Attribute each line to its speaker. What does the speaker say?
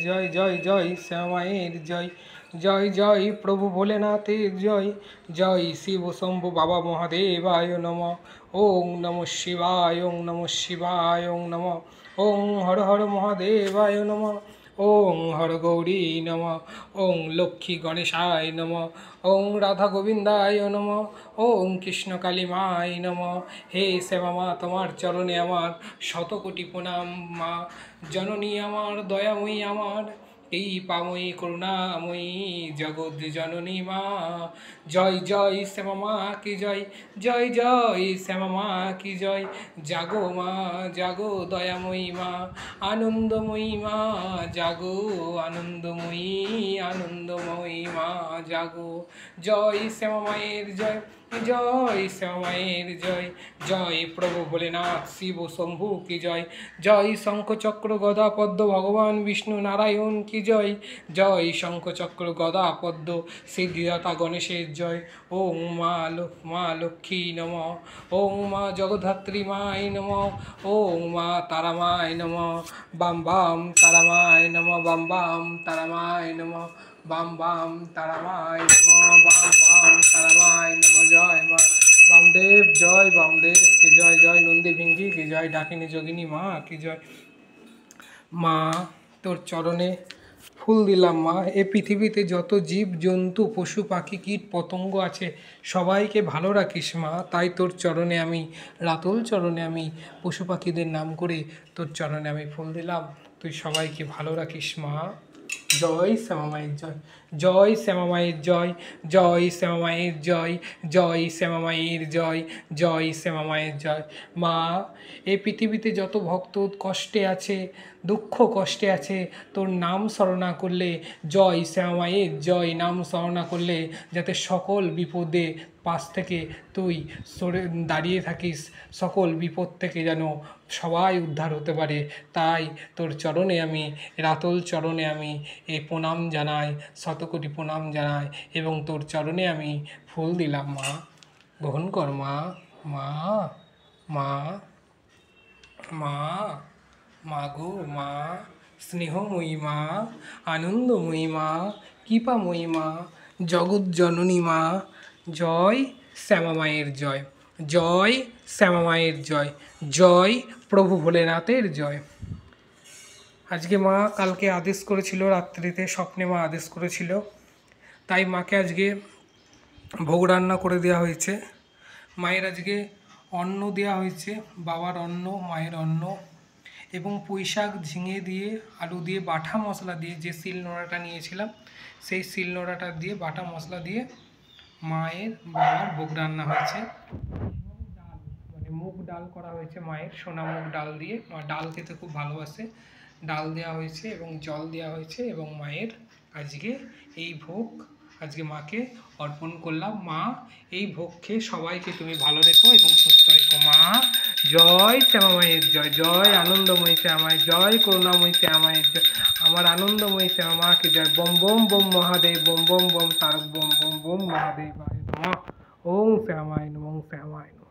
Speaker 1: জয় জয় জয় শ্যামা মায়ের জয় জয় জয় প্রভু ভোলেনাথের জয় জয় শিব শম্ভু বাবা মহাদেবায় নম ওং নম শিবায় ওং নম শিবায় ওং নম ওং হর হর মহাদেবায় নম ওং হর গৌরী নম ওং লক্ষ্মী গণেশায় নম ওং রাধা গোবিন্দায় নম ওং কৃষ্ণ কালী মায় নম হে শ্যামা মা তোমার চরণে আমার শতকোটি প্রণাম মা জননী আমার দয়াময়ী আমার এই পাময়ী করুণাময়ী জগৎ জননী মা জয় জয় শ্যামা মা কি জয় জয় জয় শ্যামা মা কি জয় জাগো মা জাগো দয়াময়ী মা আনন্দময়ী মা জাগো আনন্দময়ী আনন্দময়ী মা জাগো জয় শ্যামা মায়ের জয় জয় শ্যামা মায়ের জয় জয় প্রভু ভোলেনাথ শিব শম্ভু কি জয় জয় শঙ্খচক্র গদা পদ্ম ভগবান বিষ্ণু নারায়ণ কি জয় জয় শঙ্খচক্র গদা পদ্ম সিদ্ধিদাতা গণেশের জয় ওং মা লক্ষ্মী নম ওং মা জগদ্ধাত্রী মায় নম ওং মা তারামায় নম বাম বাম তারামায় নম বাম বাম তারামায় নম বাম বাম তারামায় নম বাম বাম তারামায় নম জয় মা বামদেব জয় বামদেব কি জয় জয় নন্দী ভিঙ্গি কি জয় ডাকিনী যোগিনী মা কি জয় মা তোর চরণে ফুল দিলাম মা এ পৃথিবীতে যত জীব জন্তু পশু পাখি কীট পতঙ্গ আছে সবাইকে ভালো রাখিস মা তাই তোর চরণে আমি রাতুল চরণে আমি পশু পাখিদের নাম করে তোর চরণে আমি ফুল দিলাম তুই সবাইকে ভালো রাখিস মা জয় শ্যামা মায়ের জয় জয় শ্যামা মায়ের জয় জয় শ্যামা মায়ের জয় জয় শ্যামা মায়ের জয় জয় শ্যামা মায়ের জয় মা এই পৃথিবীতে যত ভক্ত কষ্টে আছে দুঃখ কষ্টে আছে তোর নাম স্মরণা করলে জয় শ্যামা মায়ের জয় নাম স্মরণা করলে যাতে সকল বিপদে পাশ থেকে তুই সরে দাঁড়িয়ে থাকিস সকল বিপদ থেকে যেন সবাই উদ্ধার হতে পারে তাই তোর চরণে আমি রাতুল চরণে আমি এই প্রণাম জানাই শতকোটি প্রণাম জানাই এবং তোর চরণে আমি ফুল দিলাম মা গ্রহণ কর মা মা মা মা মা গো মা স্নেহময়ী মা আনন্দময়ী মা কৃপাময়ী মা জগৎ জননী মা জয় শ্যামা মায়ের জয় জয় শ্যামা মায়ের জয় জয় প্রভু ভোলেনাথের জয় আজকে মা কালকে আদেশ করেছিল রাত্রিতে স্বপ্নে মা আদেশ করেছিল তাই মাকে আজকে ভোগ রান্না করে দেওয়া হয়েছে মায়ের আজকে অন্ন দেওয়া হয়েছে বাবার অন্ন মায়ের অন্ন এবং পুঁইশাক ঝিঙে দিয়ে আলু দিয়ে বাটা মশলা দিয়ে যে শিলনোড়াটা নিয়েছিলাম সেই শিলনোড়াটা দিয়ে বাটা মশলা দিয়ে মায়ের বাবার ভোগ রান্না হয়েছে ডাল মানে মুগ ডাল করা হয়েছে মায়ের সোনা মুগ ডাল দিয়ে মা ডাল খেতে খুব ভালোবাসে ডাল দেওয়া হয়েছে এবং জল দেওয়া হয়েছে এবং মায়ের আজকে এই ভোগ আজকে মাকে অর্পণ করলাম মা এই ভোগ খেয়ে সবাইকে তুমি ভালো রেখো এবং সুস্থ রেখো মা জয় শ্যামা মায়ের জয় জয় আনন্দময়ী শ্যামা মায়ের জয় করুণাময়ী শ্যামা মায়ের জয় আমার আনন্দময়ী শ্যামা মাকে জয় বম বম বম মহাদেব বম বম বম তারক বম বম বম মহাদেব ওং শ্যামায় নম ওং শ্যামায় নম